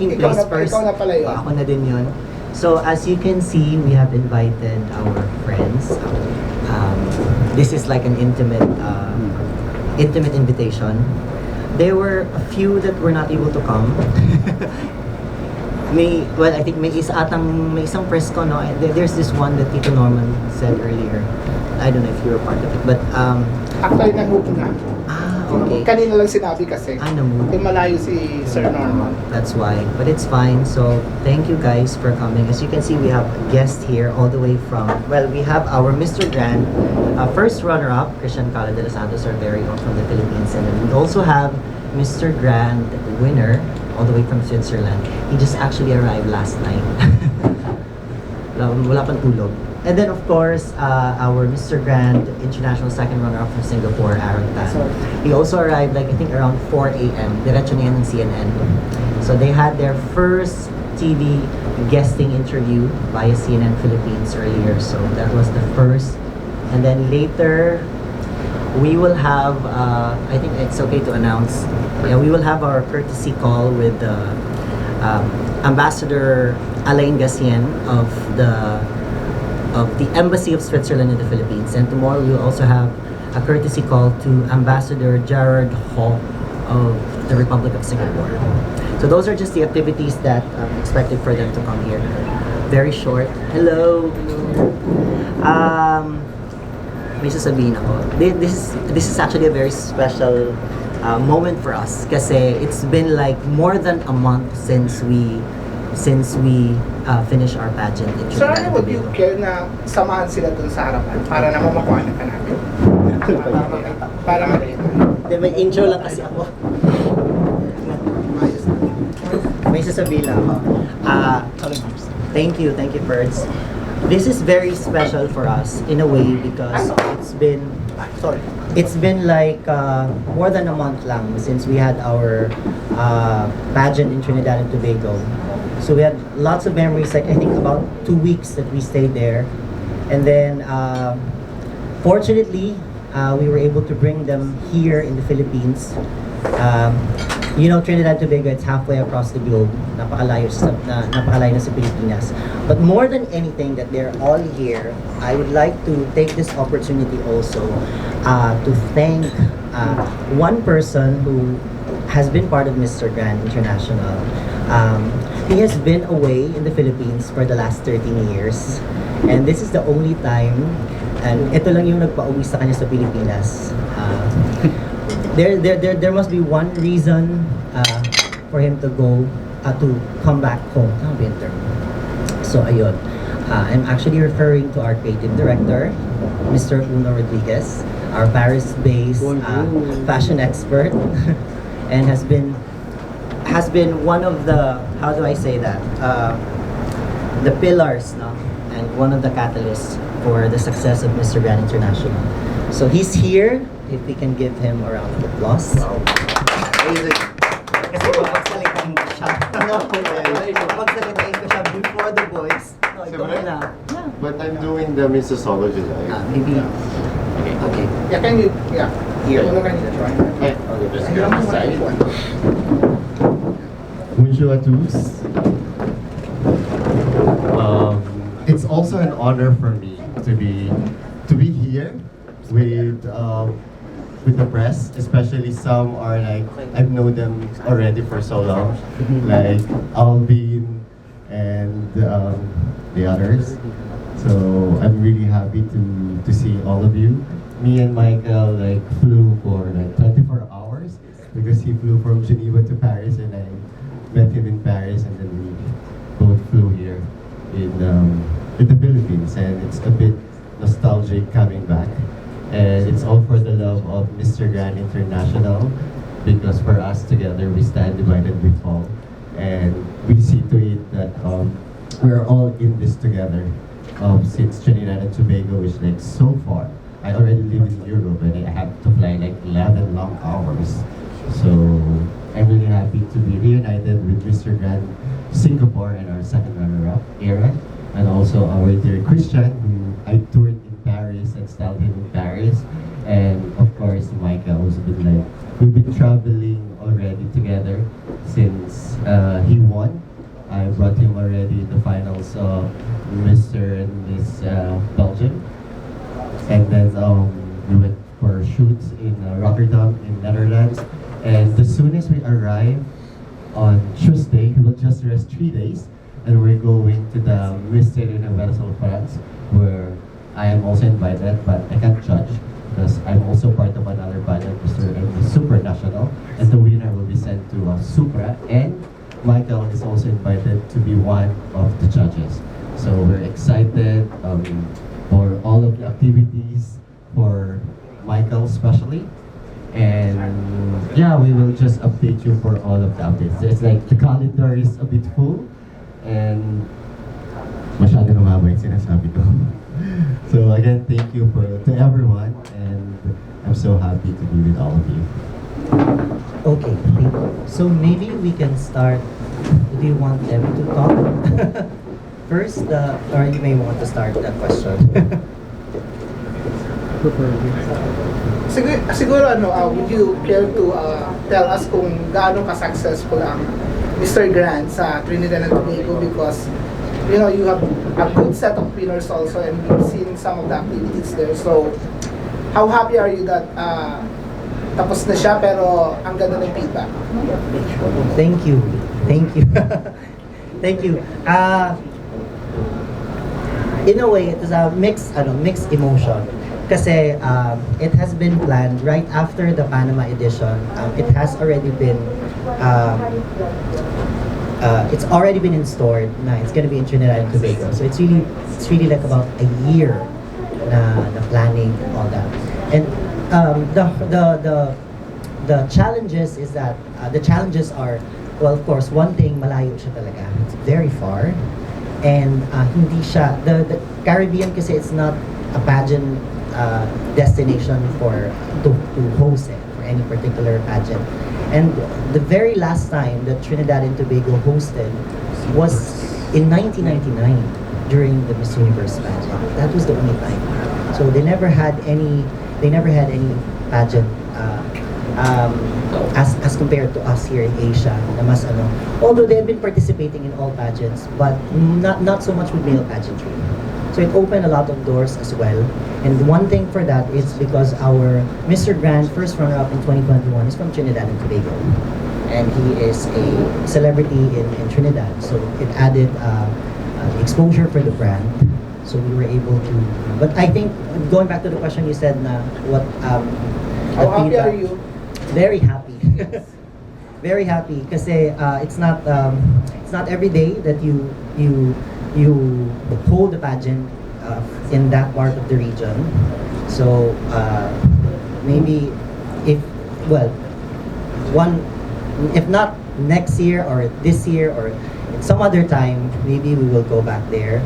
taking place first. Ikaw na pala yun. Ako na din yun. So as you can see, we have invited our friends. This is like an intimate invitation. There were a few that were not able to come. I think may isang press ko, no? There's this one that Tito Norman said earlier. I don't know if you were part of it, but Actually, nag-move na. Okay. Kanina lang sinabi kasi. Na-move. Malayo si Sir Norman. That's why. But it's fine. So, thank you guys for coming. As you can see, we have a guest here all the way from, well, we have our Mr. Grand, first runner-up, Christian Cala de los Santos, our very own from the Philippines. And then we also have Mr. Grand winner, all the way from Switzerland. He just actually arrived last night. Wala pang tulog. And then, of course, our Mr. Grand International second runner-up from Singapore, Aaron Tan. He also arrived, like, I think around 4 a.m. Diretso na yan ng CNN. So they had their first TV guesting interview via CNN Philippines earlier. So that was the first. And then later, we will have, I think it's okay to announce, we will have our courtesy call with Ambassador Alain Gassien of the Embassy of Switzerland in the Philippines. And tomorrow we will also have a courtesy call to Ambassador Gerard Ho of the Republic of Singapore. So those are just the activities that are expected for them to come here. Very short. Hello. May sasabihin ako. This is actually a very special moment for us kasi it's been like more than a month since we finish our pageant in Trinidad and Would you Tobago. care na samahan sila dun sa harapan para naman makuhanan ka namin? Para makita. May intro lang kasi ako. May sasabihin lang ako. Thank you, Ferds. This is very special for us in a way because it's been like more than a month lang since we had our pageant in Trinidad and Tobago. So we had lots of memories, like I think about 2 weeks that we stayed there. And then fortunately, we were able to bring them here in the Philippines. You know, Trinidad and Tobago, it's halfway across the globe. Napakalayo na sa Pilipinas. But more than anything that they're all here, I would like to take this opportunity also to thank one person who has been part of Mr. Grand International. He has been away in the Philippines for the last 13 years. And this is the only time, and ito lang yung nagpa-uwi sa kanya sa Pilipinas. There must be one reason for him to come back home. Winter. So ayun. I'm actually referring to our creative director, Mr. Uno Rodriguez, our Paris-based fashion expert, and has been one of the, how do I say that, the pillars, no? And one of the catalysts for the success of Mr. Grand International. So he's here. If we can give him a round of applause. Wow. Amazing. Kasi pagsalitain ko siya. Pagsalitain ko siya before the boys. No, ikaw na. Yeah. But I'm doing the Mississology live. Maybe. Okay. Yeah, can you, Here. can you try? Okay, just go on the side. Bonjour à tous. It's also an honor for me to be here with the press, especially some are like I've known them already for so long, like Alvin and the others. So I'm really happy to see all of you. Me and Michael like flew for like 24 hours because he flew from Geneva to Paris and I met him in Paris and then we both flew here in the Philippines, and it's a bit nostalgic coming back. And it's all for the love of Mr. Grand International, because for us together we stand divided we fall, and we see to it that we're all in this together. Since Trinidad and Tobago is like so far. I already live in Europe and I have to fly like 11 long hours. So I'm really happy to be reunited with Mr. Grand Singapore and our second runner-up, Aaron, and also our dear Christian, who I toured in Paris and styled him in Paris, and of course Michael, who's been like, we've been traveling already together since he won I brought him already in the finals of Mr. and Miss Belgium. And then we went for shoots in Rotterdam in Netherlands. And as soon as we arrive on Tuesday, we will just rest 3 days. And we're going to the Mr. Universal France, where I am also invited, but I can't judge because I'm also part of another pageant, Mr. and Miss Super National, and the winner will be sent to Supra, and Michael is also invited to be one of the judges. So we're excited for all of the activities for Michael especially, and yeah, we will just update you for all of the updates. It's like the calendar is a bit full, and masyado namama yung sinasabi ko. So again, thank you to everyone, and I'm so happy to be with all of you. Okay, thank you. So maybe we can start. Do you want them to talk first, or you may want to start the question? Siguro would you care to tell us kung gaano ka-successful ang Mr. Grand sa Trinidad and Tobago, because you know you have a good set of winners also, and we've seen some of the activities there. So how happy are you that tapos na siya pero ang ganda ng feedback? Thank you. Thank you. Thank you. In a way, it is a mixed emotion. Kasi it has been planned right after the Panama edition. It has already been it's already been installed na it's gonna be in Trinidad and Tobago. So it's really like about a year na planning and all that. And the challenges is that the challenges are, well, of course, one thing, malayo siya talaga. It's very far, and hindi siya the Caribbean kasi it's not a pageant destination to host it for any particular pageant. And the very last time that Trinidad and Tobago hosted was in 1999 during the Miss Universe pageant. That was the only time. So they never had any pageant as compared to us here in Asia na mas although they have been participating in all pageants, but not so much with male pageantry. So it opened a lot of doors as well. And one thing for that is because our Mr. Grand first runner-up in 2021 is from Trinidad and Tobago. And he is a celebrity in Trinidad. So it added exposure for the brand. So we were able to, but I think, going back to the question you said na what, how happy are you? Very happy. Very happy kasi it's not every day that you hold the pageant in that part of the region. So maybe if not next year or this year or some other time, maybe we will go back there.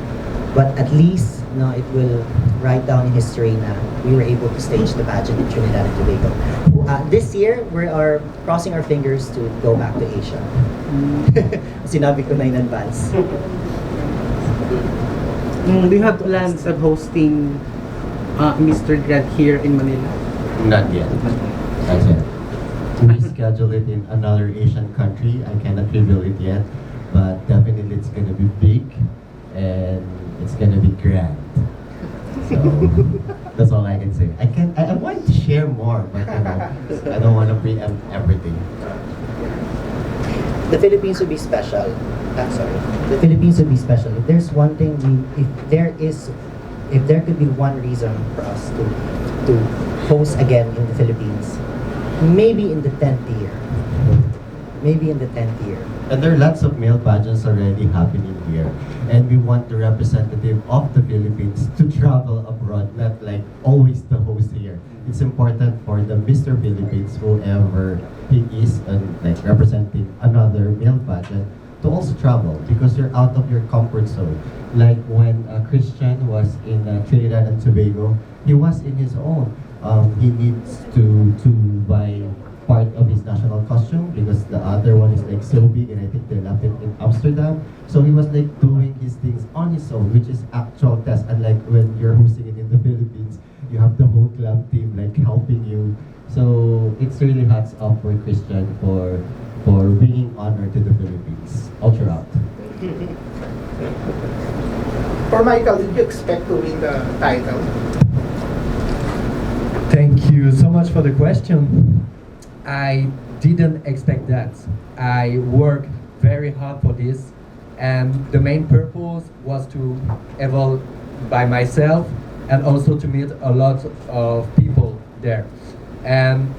But at least it will write down in history na we were able to stage the pageant in Trinidad and Tobago. This year, we are crossing our fingers to go back to Asia. Sinabi ko na in advance. Do you have plans of hosting Mr. Grad here in Manila? Not yet. Not yet. We schedule it in another Asian country. I cannot reveal it yet, but definitely it's gonna be big and it's gonna be grand. So that's all I can say. I want to share more, but I don't want to preempt everything. The Philippines would be special. Sorry. The Philippines would be special. If there's one thing if there could be one reason for us to host again in the Philippines, maybe in the 10th year. Maybe in the 10th year. And there are lots of male pageants already happening here. And we want the representative of the Philippines to travel abroad, not like always the host here. It's important for the Mr. Philippines, whoever he is, and like representing another male pageant, to also travel because you're out of your comfort zone. Like when Christian was in Trinidad and Tobago, he was in his own. He needs to buy part of his national costume because the other one is like so big, and I think they left it in Amsterdam. So he was like doing his things on his own, which is actual test. And like when you're hosting it in the Philippines, you have the whole club team like helping you. So it's really hats off for Christian for bringing honor to the Philippines all throughout. For Michael, did you expect to win the title? Thank you so much for the question. I didn't expect that. I worked very hard for this, and the main purpose was to evolve by myself and also to meet a lot of people there. And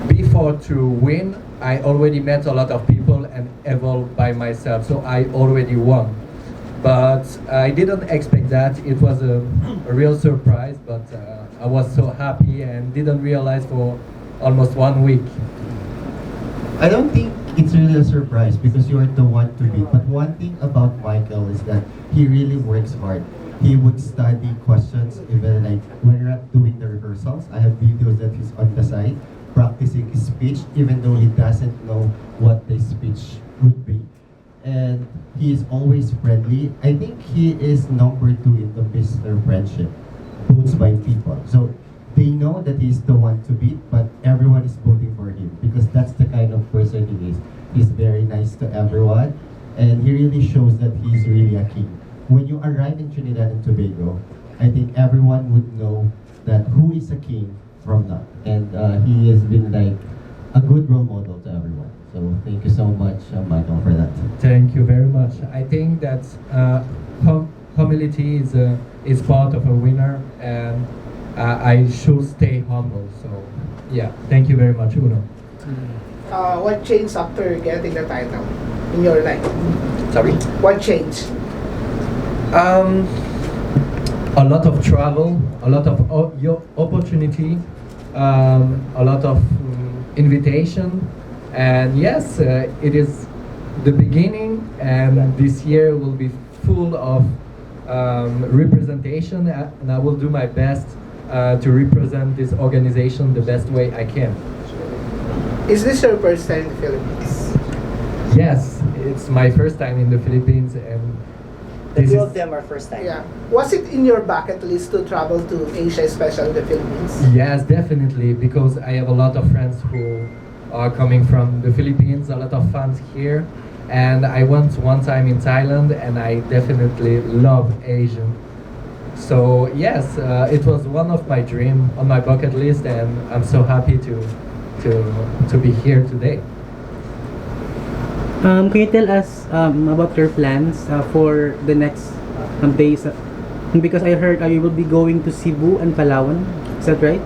before to win, I already met a lot of people and evolved by myself, so I already won. But I didn't expect that. It was a real surprise, but I was so happy and didn't realize for almost 1 week. I don't think it's really a surprise because you are the one to beat. But one thing about Michael is that he really works hard. He would study questions even like when you're not doing the rehearsals. I have videos that he's on the side practicing his speech even though he doesn't know what the speech would be. And he is always friendly. I think he is number 2 in the Mr. Friendship, votes by people. So they know that he's the one to beat, but everyone is voting for him because that's the kind of person he is. He's very nice to everyone, and he really shows that he's really a king. When you arrive in Trinidad and Tobago, I think everyone would know that who is a king from that. And he has been like a good role model to everyone. So thank you so much, Michael, for that. Thank you very much. I think that humility is part of a winner, and I should stay humble. So yeah, thank you very much, Uno. What changed after getting the title in your life? Sorry. What changed? A lot of travel, a lot of your opportunity, a lot of invitation, and yes, it is the beginning, and this year will be full of representation, and I will do my best to represent this organization the best way I can. Is this your first time in the Philippines? Yes, it's my first time in the Philippines, and The this two is of them are first time. Yeah. Was it in your bucket list to travel to Asia, especially the Philippines? yes, definitely, because I have a lot of friends who are coming from the Philippines, a lot of fans here, and I went one time in Thailand, and I definitely love Asia. So yes, it was one of my dream on my bucket list, and I'm so happy to be here today. Can you tell us about your plans for the next days? Because I heard you will be going to Cebu and Palawan. Is that right?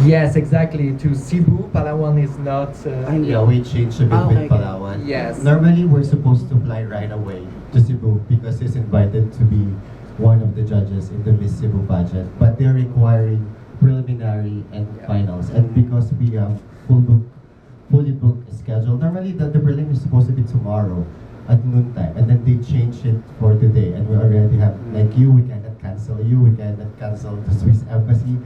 Yes, exactly. To Cebu, Palawan is not. Yeah, we changed a bit Okay. with Palawan. Yes. Normally, we're supposed to fly right away to Cebu because he's invited to be one of the judges in the Miss Cebu pageant. But they're requiring preliminary and finals. And because we have fully booked schedule, normally the prelim is supposed to be tomorrow at noontime. And then they changed it for today. And we already have, like you, we cannot cancel you, we cannot cancel the Swiss Embassy.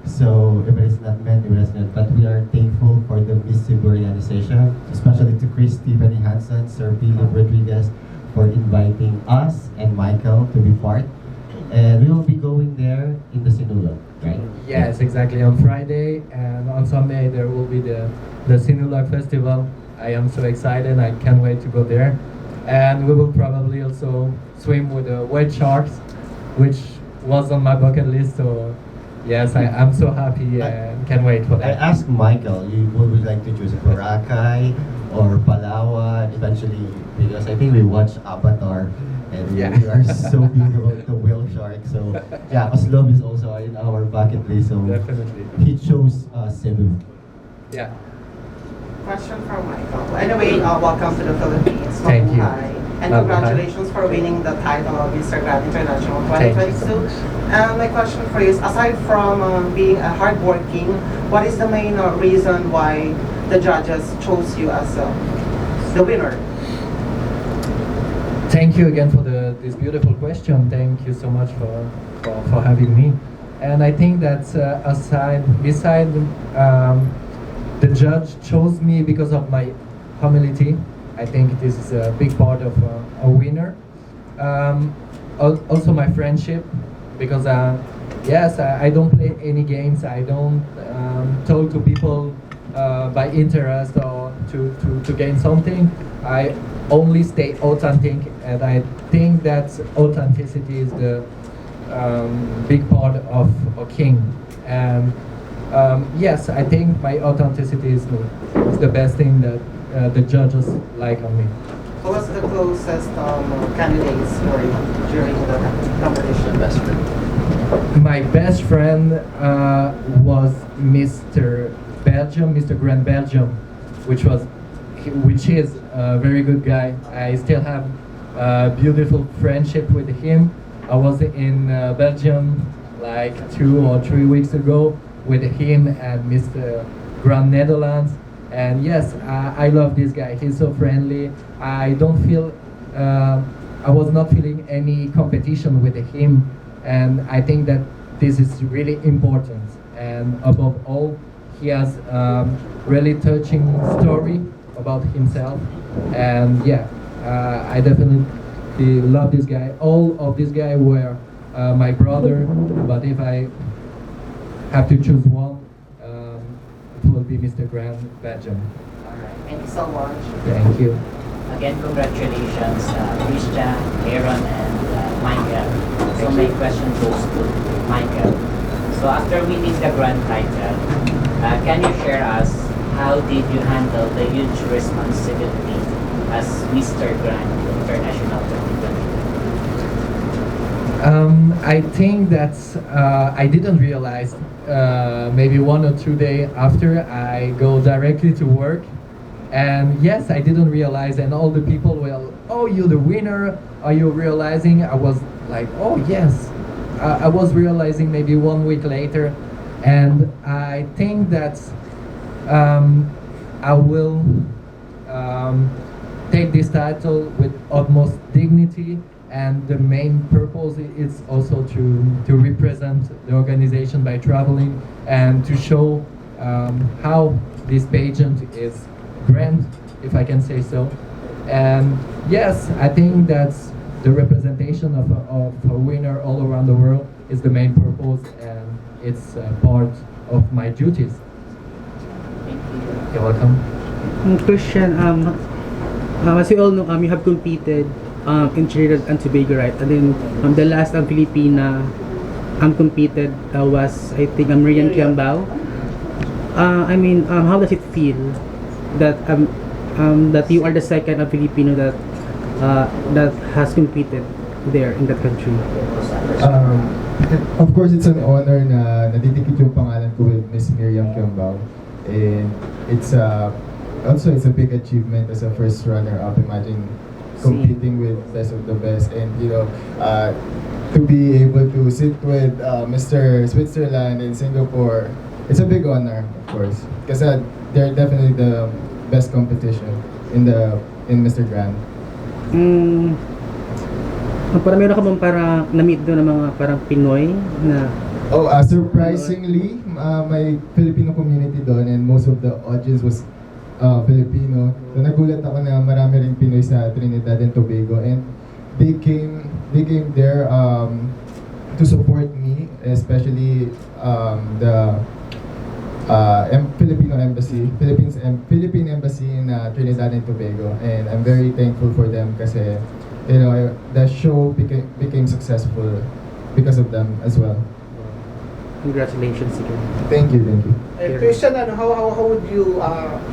So if it is not meant, it is not. But we are thankful for the Miss Cebu organization, especially to Chris Stephanie Hansen, Sir Philip Rodriguez, for inviting us and Michael to be part. And we will be going there in the Sinulog, right? Yes, exactly. On Friday and on Sunday there will be the Sinulog Festival. I am so excited. I can't wait to go there. And we will probably also swim with the white sharks, which was on my bucket list. So yes, I'm so happy and can't wait for I that. asked Michael, you would we like to choose Boracay or Palawan eventually, because I think we watched Avatar and Yeah. we are so big about the whale shark. So yeah, Oslo is also in our bucket list. So Definitely. he chose Cebu. Yeah. Question from Michael. Anyway, welcome to the Philippines. Thank you. Mabuhay. And Mabuhay. congratulations for winning the title of Mr. Grand International Thank you 2022. so much. And my question for you is, aside from being a hardworking, what is the main reason why the judges chose you as the winner? Thank you again for this beautiful question. Thank you so much for having me. And I think that beside the judge chose me because of my humility. I think this is a big part of a winner. Also my friendship, because yes, I don't play any games. I don't talk to people by interest or to gain something. only stay authentic, and I think that authenticity is the big part of a king. And yes, I think my authenticity is the best thing that the judges like on me. Who was the closest candidates for you during the competition? Best friend. My best friend was Mr. Belgium, Mr. Grand Belgium, which is a very good guy. I still have a beautiful friendship with him. I was in Belgium like 2 or 3 weeks ago with him and Mr. Grand Netherlands. And yes, I love this guy. He's so friendly. I don't feel, I was not feeling any competition with him. And I think that this is really important. And above all, he has really touching story about himself. And yeah, I definitely love this guy. All of these guys were my brother, but if I have to choose one, it will be Mr. Grand Belgium. Alright, thank you so much. Thank you. Again, congratulations, Christian, Aaron, and Michael. So my question goes to Michael. So after winning the grand title, can you share us how did you handle the huge responsibility as Mr. Grand International 2020? I think that I didn't realize maybe 1 or 2 days after I go directly to work. And yes, I didn't realize, and all the people were, oh, you're the winner. Are you realizing? I was like, oh, yes. I was realizing maybe 1 week later. And I think that I will take this title with utmost dignity. And the main purpose is also to represent the organization by traveling and to show how this pageant is grand, if I can say so. And yes, I think that the representation of a winner all around the world is the main purpose, and it's part of my duties. Thank you. You're welcome. Christian, as you all know, you have competed in Trinidad and Tobago, right? And then the last Filipina competed was, I think, Miriam Kiambao. I mean, how does it feel that that you are the second Filipino that has competed there in that country? Of course, it's an honor na nadidikit yung pangalan ko with Miss Miriam Kiambao. And it's also it's a big achievement as a first runner-up. Imagine competing with best of the best, and to be able to sit with Mr. Switzerland and Singapore, it's a big honor, of course, because they're definitely the best competition in Mr. Grand. Parang meron ka bang parang na-meet doon ng mga parang Pinoy na... Surprisingly, my Filipino community doon, and most of the audience was Filipino. So nagulat ako na marami ring Pinoy sa Trinidad and Tobago, and they came there to support me, especially the Philippine Embassy in Trinidad and Tobago, and I'm very thankful for them kasi the show became successful because of them as well. Congratulations again. Thank you. Christian, how would you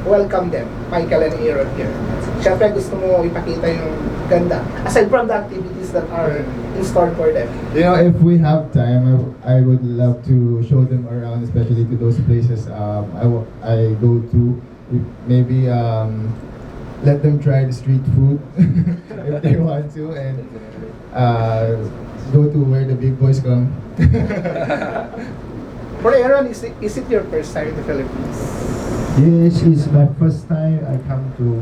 welcome them, Michael and Aaron here? Siyempre gusto mo ipakita yung ganda, aside from the activities that are in store for them. If we have time, I would love to show them around, especially to those places I go to. Maybe let them try the street food if they want to, and go to where the big boys come. For Aaron, is it your first time in the Philippines? Yes, it's my first time I come to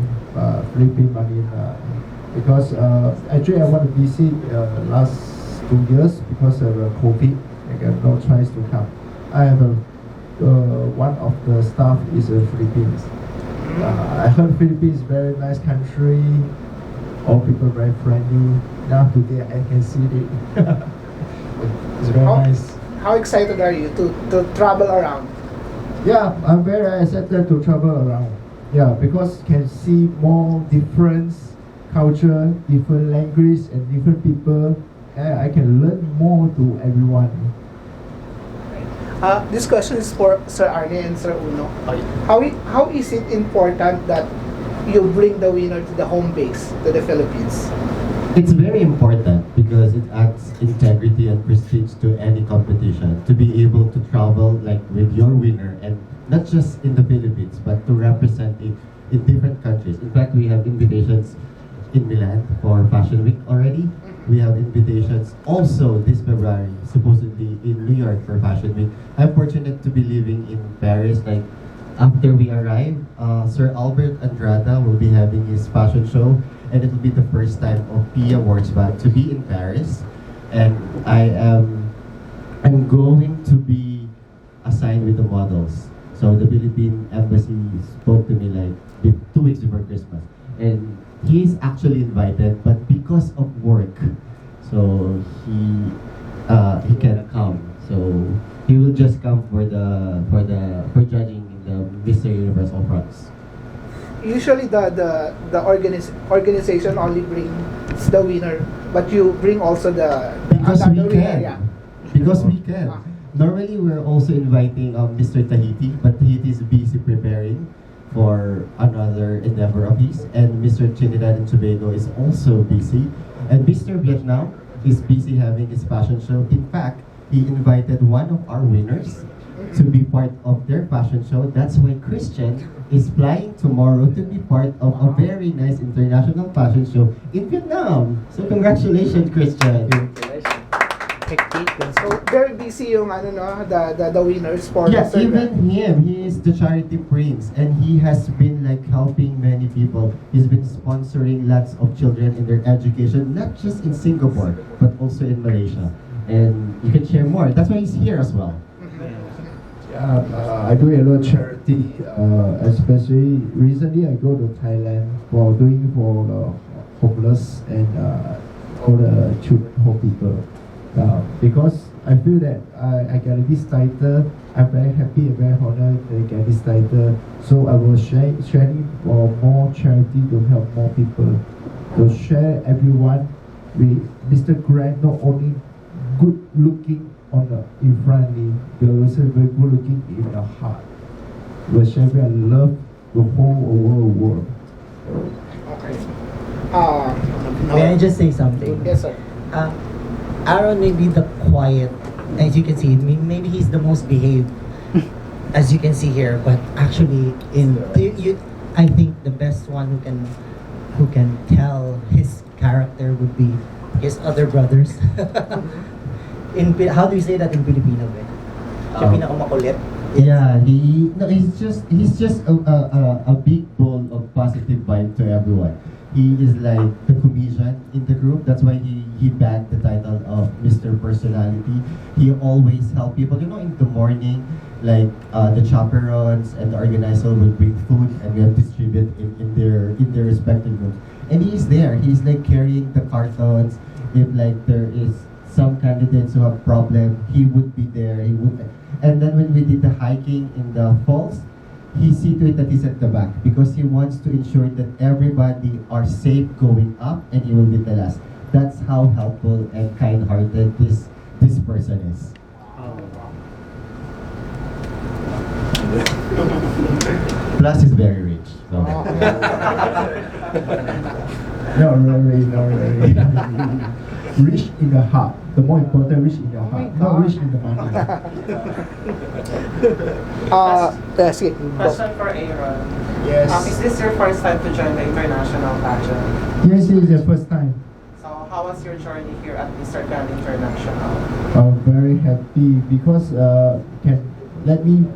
Philippine Manila, because actually I want to visit last 2 years because of COVID. I got no chance to come. I have one of the staff is Philippines. I heard Philippines is very nice country. All people very friendly. Now today I can see it. It's very nice. How excited are you to travel around? Yeah, I'm very excited to travel around. Yeah, because can see more different culture, different language, and different people. I can learn more to everyone. This question is for Sir Arne and Sir Uno. How is it important that you bring the winner to the home base, to the Philippines? It's very important because it adds integrity and prestige to any competition. To be able to travel like with your winner, and not just in the Philippines, but to represent it in different countries. In fact, we have invitations in Milan for Fashion Week already. We have invitations also this February, supposedly in New York for Fashion Week. I'm fortunate to be living in Paris. Like after we arrive, Sir Albert Andrada will be having his fashion show, and it will be the first time of P Awards back to be in Paris. And I'm going to be assigned with the models. So the Philippine embassy spoke to me like 2 weeks before Christmas, and he's actually invited, but because of work, so he can't come. So he will just come for judging in the Mr. Universal France. Usually the organization only brings the winner, but you bring also the Because we winner, can. yeah. Because we can. Normally, we're also inviting Mr. Tahiti, but Tahiti is busy preparing for another endeavor of his, and Mr. Trinidad and Tobago is also busy, and Mr. Vietnam is busy having his fashion show. In fact, he invited one of our winners to be part of their fashion show. That's why Christian is flying tomorrow to be part of a very nice international fashion show in Vietnam. So congratulations, Christian. So very busy yung the winners for Yeah, Mr. even him, he is the charity prince, and he has been like helping many people. He's been sponsoring lots of children in their education, not just in Singapore, but also in Malaysia. And you can share more. That's why he's here as well. I do a lot of charity, especially recently I go to Thailand for doing for the homeless and all the poor people. Because I feel that I get this title, I'm very happy and very honored that I get this title. So I will sharing for more charity to help more people. To share everyone with Mr. Grant, not only good looking in front of me, but also very good looking in the heart. Will share I love the whole world. Okay. May I just say something? Yes, sir. Aaron may be the quiet, as you can see, maybe he's the most behaved, as you can see here. But actually, I think the best one who can tell his character would be his other brothers. How do you say that in Filipino? Siya pinakamakulit. Yeah, he's just a big bowl of positive vibe to everyone. He is like the comedian in the group. That's why he bagged the title of Mr. Personality. He always help people. You know, in the morning, like the chaperones and the organizer will bring food, and we have distribute in their respective rooms. And he's there. He's like carrying the cartons. If like there is some candidates who have problem, he would be there. He would. And then when we did the hiking in the falls, he see to it that he's at the back because he wants to ensure that everybody are safe going up, and he will be the last. That's how helpful and kind-hearted this person is. Plus, he's very rich. So. Not really. Rich in the heart. The more important, rich in the heart, not rich in the money. Sige. Question for Aaron. Yes. Is this your first time to join the international pageant? Yes, it is the first time. So how was your journey here at Mr. Grand International? I'm very happy because can let me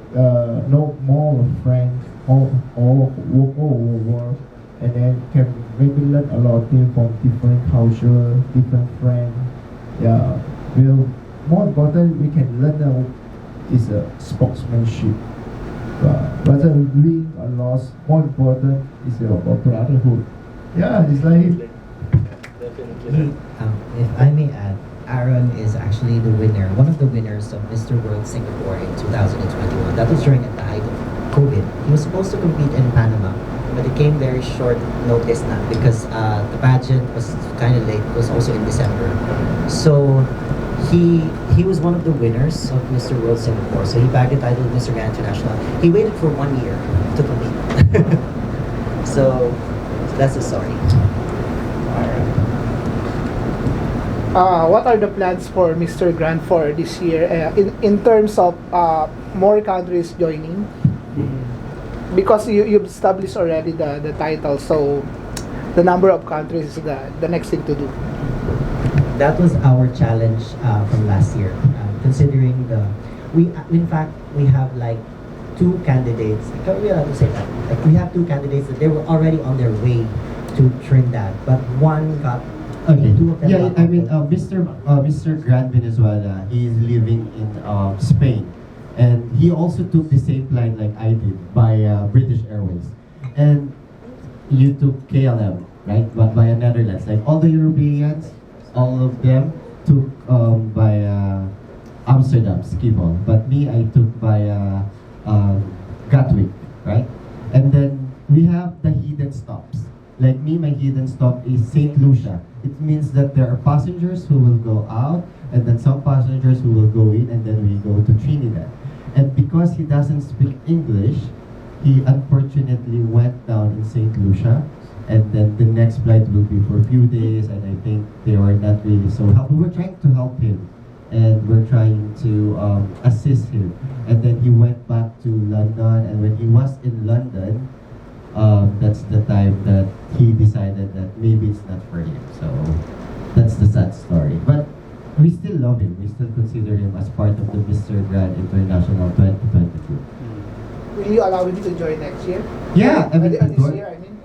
know more friends all over, and then can maybe learn a lot of things from different culture, different friends. Yeah, well, more important we can learn is sportsmanship. But doing a loss, more important is about brotherhood. Yeah, it's like If I may add, Aaron is actually the winner, one of the winners of Mr. World Singapore in 2021. That was during at the height of COVID. He was supposed to compete in Panama, but it came very short notice na because the pageant was kind of late. It was also in December. So he was one of the winners of Mr. World Singapore. So he bagged the title of Mr. Grand International. He waited for 1 year to compete. So that's the story. What are the plans for Mr. Grand for this year in terms of more countries joining? Because you've established already the title, so the number of countries is the next thing to do. That was our challenge from last year. Considering in fact, we have like 2 candidates. I can't really have to say that. Like we have 2 candidates that they were already on their way to Trinidad, but one got. Okay. 2 of them. Yeah, got I mean, Mr. Grand Venezuela, he is living in Spain, and he also took the same flight like I did by British Airways, and you took KLM, right? But by Netherlands, like all the Europeans, all of them took by Amsterdam, Schiphol, but me, I took by Gatwick, right? And then we have the hidden stops. Like me, my hidden stop is St. Lucia. It means that there are passengers who will go out, and then some passengers who will go in, and then we go to Trinidad. And because he doesn't speak English, he unfortunately went down in St. Lucia, and then the next flight will be for a few days, and I think they were not really so helpful. We're trying to help him, and we're trying to assist him. And then he went back to London, and when he was in London, that's the time that he decided that maybe it's not for him. So that's the sad story. But we still love him. We still consider him as part of the Mr. Grand International 2022. Will you allow him to join next year? Yeah, I mean, This year, I mean.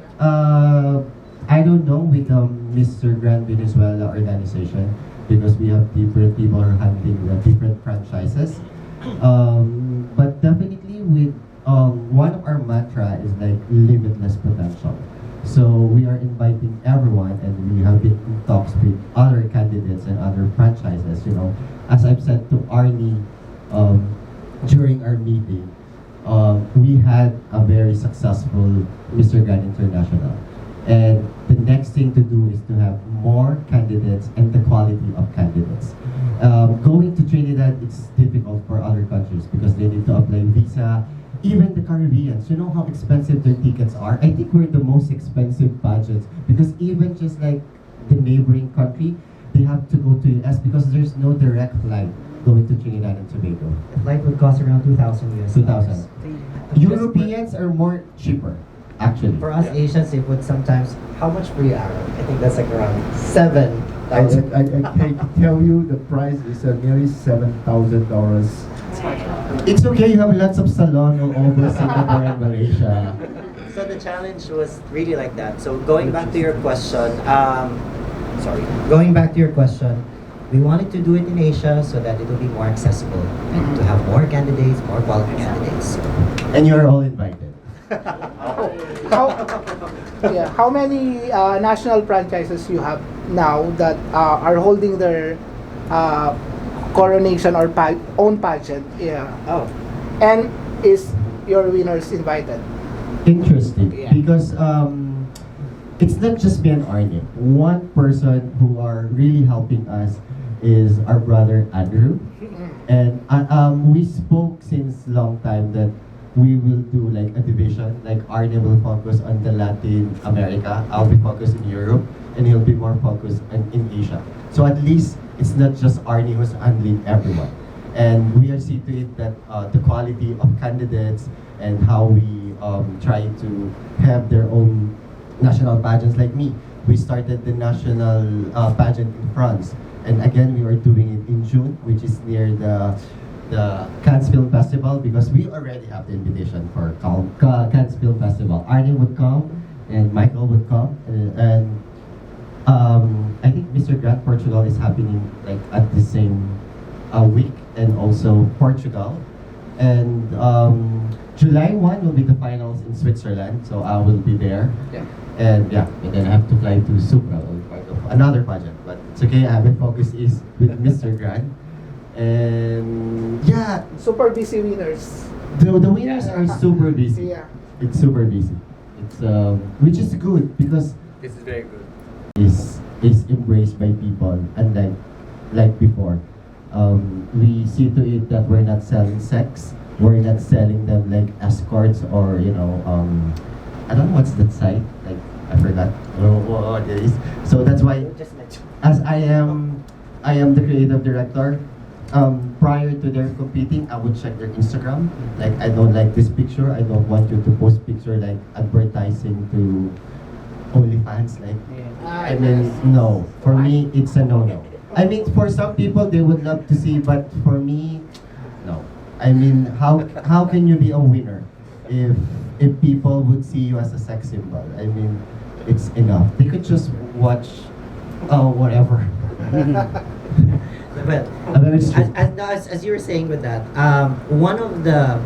I don't know with Mr. Grand Venezuela organization because we have different people handling the different franchises. But definitely with one of our mantra is like limitless potential. So we are inviting everyone, and we have been in talks with other candidates and other franchises. You know, as I've said to Arnie during our meeting, we had a very successful Mr. Grand International. And the next thing to do is to have more candidates and the quality of candidates. Going to Trinidad, it's difficult for other countries because they need to apply visa. Even the Caribbeans, you know how expensive their tickets are? I think we're the most expensive pageants because even just like the neighboring country, they have to go to US because there's no direct flight going to Trinidad and Tobago. The flight would cost around 2,000 US. 2,000. Europeans are more cheaper, actually. For us Asians, it would sometimes. How much per hour? I think that's like around 7,000. I can tell you the price is nearly $7,000. It's okay, you have lots of salon all over Singapore and Malaysia. So the challenge was really like that. So going back to your question, we wanted to do it in Asia so that it will be more accessible and to have more candidates, more quality candidates. And you're all invited. How many national franchises you have now that are holding their coronation or own pageant? Yeah. Oh. And is your winners invited? Interesting, Yeah. because it's not just me and Arnie. One person who are really helping us is our brother Andrew, and we spoke since long time that we will do like a division. Like Arnie will focus on the Latin America, I'll be focused in Europe, and he'll be more focused in Asia. So at least it's not just Arnie who's handling everyone. And we are seeing to it that the quality of candidates and how we try to have their own national pageants. Like me, we started the national pageant in France. And again, we are doing it in June, which is near the Cannes Film Festival, because we already have the invitation for Cannes Film Festival. Arnie would come, and Michael would come, and I think Mr. Grand Portugal is happening like at the same week, and also Portugal. And July 1 will be the finals in Switzerland, so I will be there. Yeah. And yeah, and then I have to fly to Supra, part of another pageant. But it's okay, my focus is with Mr. Grand. And yeah, Super busy winners. the winners are super busy. Yeah. It's super busy. It's which is good because This is very good. is embraced by people, unlike like before. We see to it that we're not selling sex. We're not selling them like escorts or I don't know what's that site, like I forgot what it is. So that's why, as I am the creative director. Prior to their competing, I would check their Instagram. Like, I don't like this picture. I don't want you to post picture like advertising to OnlyFans. Like, I mean, no. For me, it's a no-no. I mean, for some people, they would love to see, but for me, no. I mean, how can you be a winner if people would see you as a sex symbol? I mean, it's enough. They could just watch, whatever. But It's true. as you were saying with that, one of the,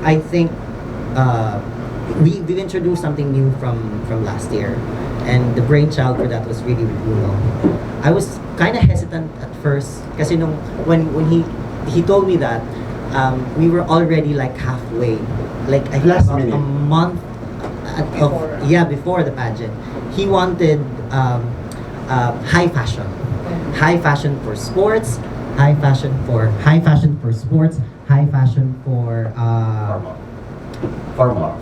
I think, we've introduced something new from last year, and the brainchild for that was really Bruno. I was kind of hesitant at first because when he told me that, we were already like halfway, like I think Last about minute. a month before the pageant. He wanted high fashion. High fashion for sports, high fashion for sports, high fashion for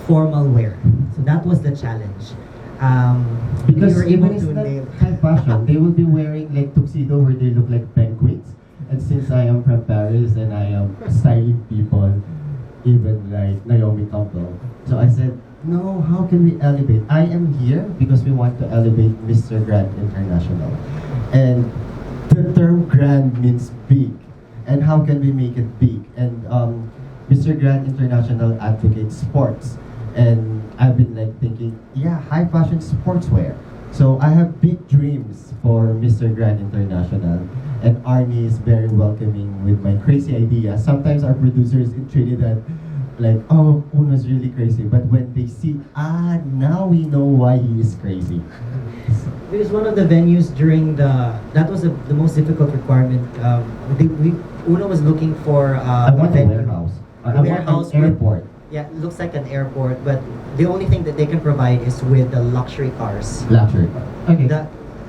formal wear. So that was the challenge. Because we were even able it's to not nail. high fashion, they will be wearing like tuxedo where they look like penguins. And since I am from Paris and I am styling people, even like Naomi Campbell, so I said, no, how can we elevate? I am here because we want to elevate Mr. Grand International. And the term grand means big. And how can we make it big? And Mr. Grand International advocates sports. And I've been like thinking, yeah, high fashion sportswear. So I have big dreams for Mr. Grand International. And Arnie is very welcoming with my crazy ideas. Sometimes our producers in Trinidad like, oh, Uno's really crazy. But when they see, now we know why he is crazy. Because one of the venues that was the most difficult requirement. Uno was looking for I want a venue. warehouse. A I want warehouse an with- airport. Yeah, it looks like an airport, but the only thing that they can provide is with the luxury cars. Luxury. Okay.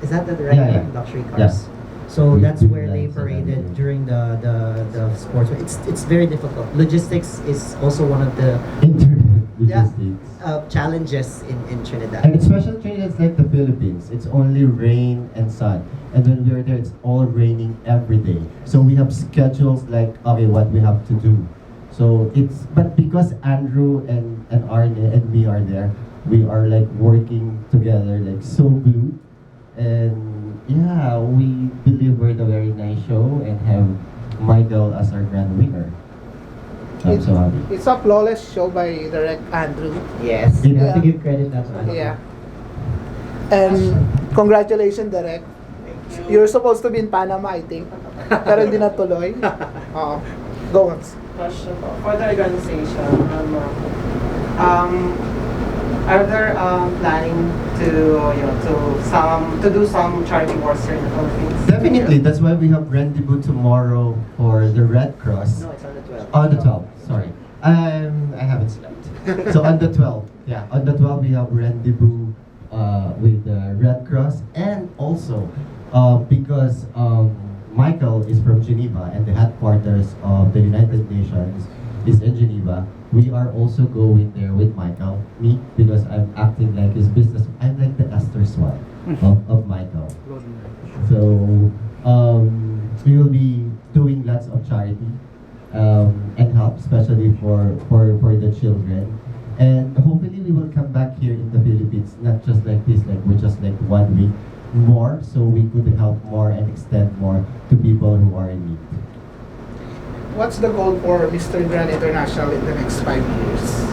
Is that the right Yeah, term? yeah. Luxury cars. So We that's do where they like paraded that. during the sports. It's very difficult. Logistics is also one of the Internet logistics. challenges in Trinidad. And especially Trinidad, it's like the Philippines. It's only rain and sun. And when we are there, it's all raining every day. So we have schedules like, okay, what we have to do. So but because Andrew and Arne and me are there, we are like working together, like so glued. And yeah, we delivered a very nice show and have Michael as our grand winner. I'm so happy. It's a flawless show by Direct Andrew. Yes, You you have to Yeah. give credit that one. Yeah. And congratulations, Direct. You're supposed to be in Panama, I think. Pero hindi natuloy. Go on. Question for the organization. Are there planning to do some charity works here in the Philippines? Definitely, that's why we have rendezvous tomorrow for the Red Cross. No, it's on the 12th. On the 12th, sorry. I haven't slept. So on the 12th, yeah, on the 12th we have rendezvous with the Red Cross, and also because Michael is from Geneva and the headquarters of the United Nations is in Geneva, we are also going there with Michael, me, because I'm acting like his business. I'm like the Esther Swan of Michael. So we will be doing lots of charity and help, especially for the children. And hopefully we will come back here in the Philippines, not just like this, like we're just like 1 week more, so we could help more and extend more to people who are in need. What's the goal for Mr. Grand International in the next 5 years?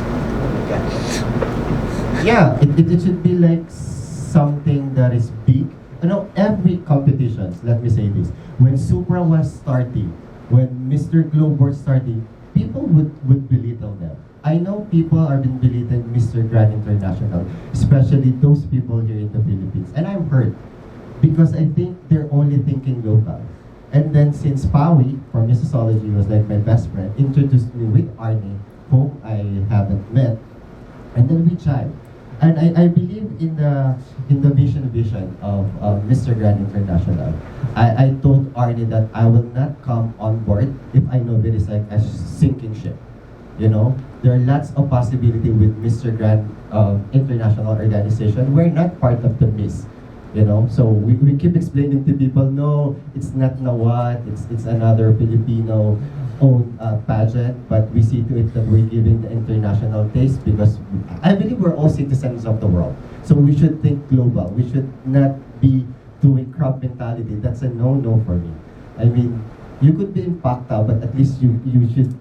Yeah, it should be like something that is big. You know, every competitions, let me say this, when Supra was starting, when Mr. Globe was starting, people would belittle them. I know people are being belittled Mr. Grand International, especially those people here in the Philippines. And I'm hurt because I think they're only thinking local. And then since Pawi from Mississology was like my best friend, introduced me with Arnie, whom I haven't met, and then we chat. and I believe in the vision of Mr. Grand International. I told Arnie that I will not come on board if I know that it's like a sinking ship. You know, there are lots of possibility with Mr. Grand International Organization. We're not part of the miss. You know, so we keep explaining to people, no, it's not Nawat, it's another Filipino owned pageant, but we see to it that we're giving the international taste because I believe we're all citizens of the world. So we should think global. We should not be doing crop mentality. That's a no-no for me. I mean, you could be in Pacta, but at least you should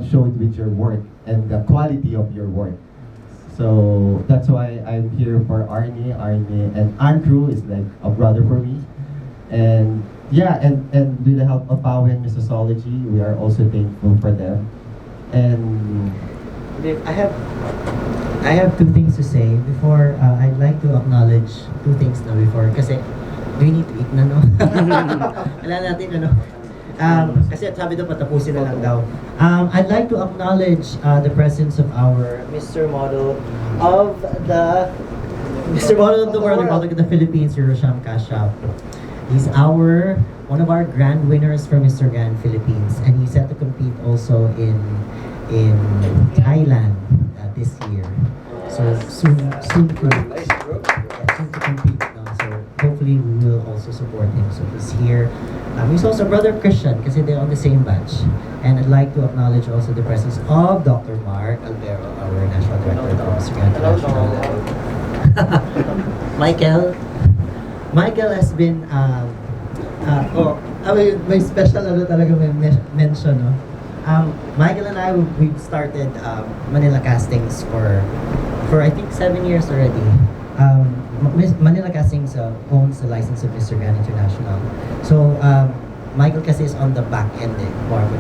show it with your work and the quality of your work. So that's why I'm here for Arnie, and Andrew is like a brother for me. And yeah, and with the help of Pau and Missology, we are also thankful for them. And I have two things to say before. I'd like to acknowledge two things na before kasi we need to eat na, no? Wala natin, ano? Kasi sabi daw patapusin na lang daw. I'd like to acknowledge the presence of our Mr. Model of the World Republic of the Philippines, Hirosham Kashyap. He's one of our grand winners for Mr. Grand Philippines, and he's set to compete also in Thailand this year. So soon to compete. No? So hopefully we will also support him. So he's here. He's also brother Christian kasi they're on the same batch. And I'd like to acknowledge also the presence of Dr. Mark Albero, our National Director of Mr. Grand International. Michael has been may special talaga may mention, no? Michael and I, we've started Manila Castings for I think 7 years already. Manila Castings owns the license of Mr. Grand International. So Michael kasi is on the back end,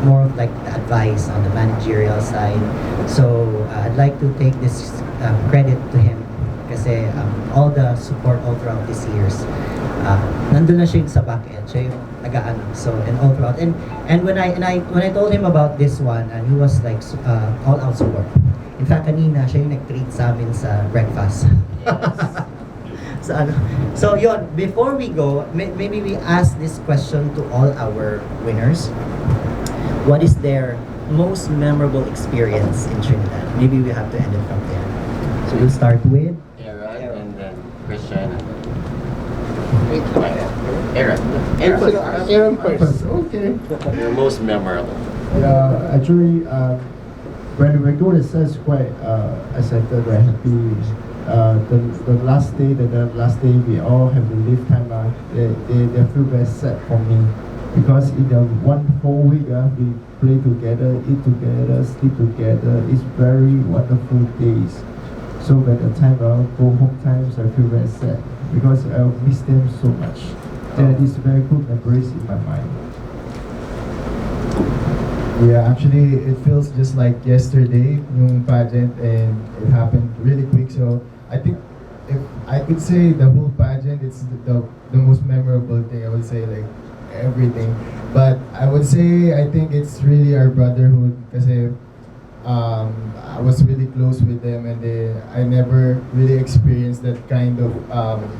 more of like the advice on the managerial side. So I'd like to take this credit to him kasi all the support all throughout these years. Nandun na siya sa back end, siya yung nag-aano. So and all throughout and when I told him about this one, he was like all out support. In fact, kanina siya yung nag-treat sa amin sa breakfast. So yon, before we go, maybe we ask this question to all our winners. What is their most memorable experience in Trinidad? Maybe we have to end it from there. So we'll start with Aaron and then Christian. Aaron first. Okay. Your most memorable. Actually, when we go to search, quite excited, very happy. The last day, we all have to leave time. They feel very sad for me because in the one whole week, we play together, eat together, sleep together. It's very wonderful days. So when the time go home times, I feel very sad because I miss them so much. That is very good memories in my mind. Yeah, actually, it feels just like yesterday, yung pageant, and it happened really quick. So I think if I could say the whole pageant, it's the most memorable thing. I would say like everything, but I would say I think it's really our brotherhood because I was really close with them, and I never really experienced that kind of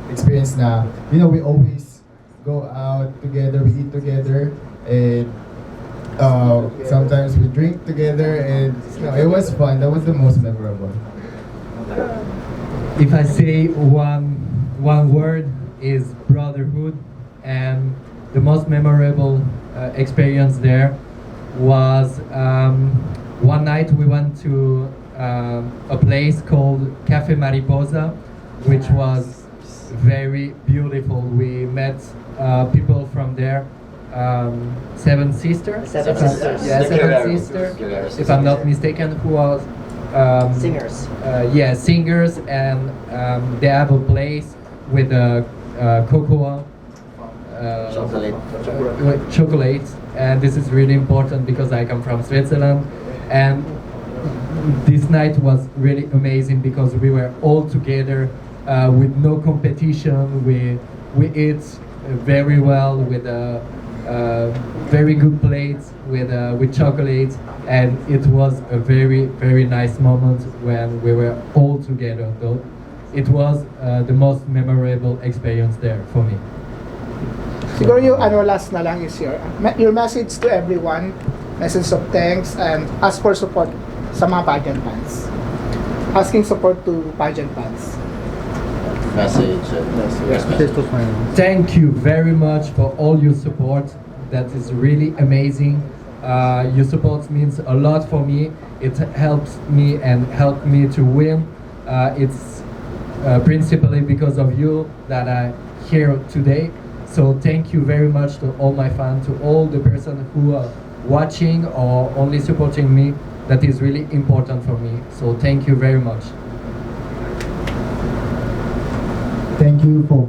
experience. Now, you know, we always go out together, we eat together, and sometimes we drink together, and you know, it was fun. That was the most memorable. If I say one word is brotherhood, and the most memorable experience there was one night we went to a place called Cafe Mariposa, which was very beautiful. We met people from there. Seven Sisters. Yeah, Seven Sisters. If I'm not mistaken, who was singers. Yeah, singers, and they have a place with cocoa, chocolate, and this is really important because I come from Switzerland, and this night was really amazing because we were all together with no competition. We ate very well with very good plates with chocolate, and it was a very nice moment when we were all together. it was the most memorable experience there for me. Siguro yung last na lang is your message to everyone, message of thanks, and ask for support sa mga pageant fans. Asking support to pageant fans. Message. Thank you very much for all your support. That is really amazing. Your support means a lot for me. It helps me and helped me to win. It's principally because of you that I'm here today. So thank you very much to all my fans, to all the person who are watching or only supporting me. That is really important for me. So thank you very much. Thank you for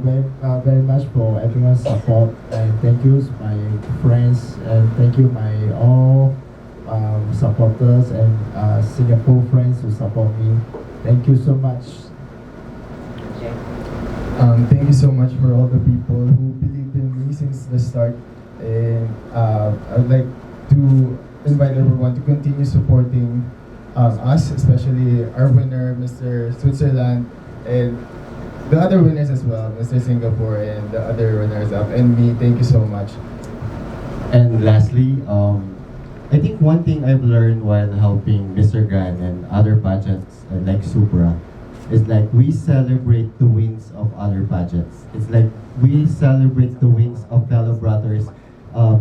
very much for everyone's support, and thank you my friends, and thank you my all supporters and Singapore friends who support me. Thank you so much. Thank you so much for all the people who believed in me since the start, and I'd like to invite everyone to continue supporting us, especially our winner, Mr. Switzerland, and the other winners as well, Mr. Singapore and the other runners up, and me. Thank you so much. And lastly, I think one thing I've learned while helping Mr. Gran and other pageants like Supra is like we celebrate the wins of other pageants. It's like we celebrate the wins of fellow brothers,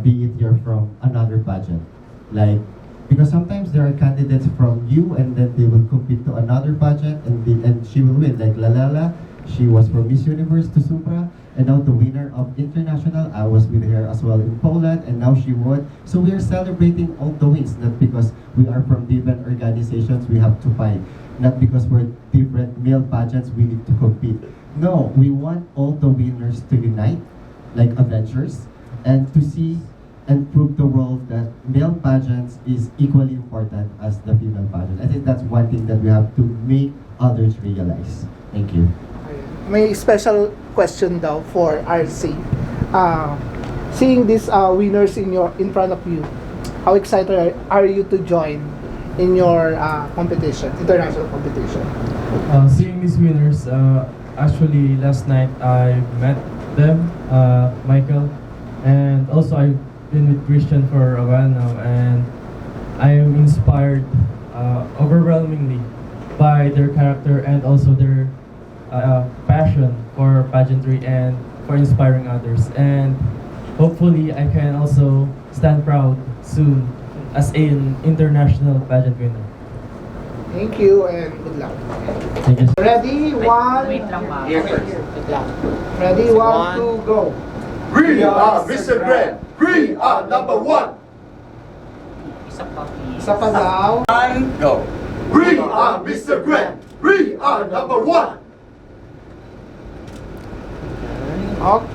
be it you're from another pageant. Like, because sometimes there are candidates from you and then they will compete to another pageant and she will win. Like Lalala, she was from Miss Universe to Supra, and now the winner of International, I was with her as well in Poland, and now she won. So we are celebrating all the wins, not because we are from different organizations we have to fight, not because we're different male pageants we need to compete. No, we want all the winners to unite, like Avengers, and to see and prove the world that male pageants is equally important as the female pageant. I think that's one thing that we have to make others realize. Thank you. May special question daw for RC. Seeing these winners in front of you, how excited are you to join in your competition, international competition? Seeing these winners, actually last night I met them, Michael, and also I've been with Christian for a while now, and I am inspired overwhelmingly by their character and also their passion for pageantry and for inspiring others, and hopefully I can also stand proud soon as an international pageant winner. Thank you and good luck. Thank you. Ready, one. Wait lang, ma'am. Ready, one, two, go. We are Mr. Grand. We are number one. Isa pa, please. Isa pa daw. And go. We are Mr. Grand. We are number one. Okay.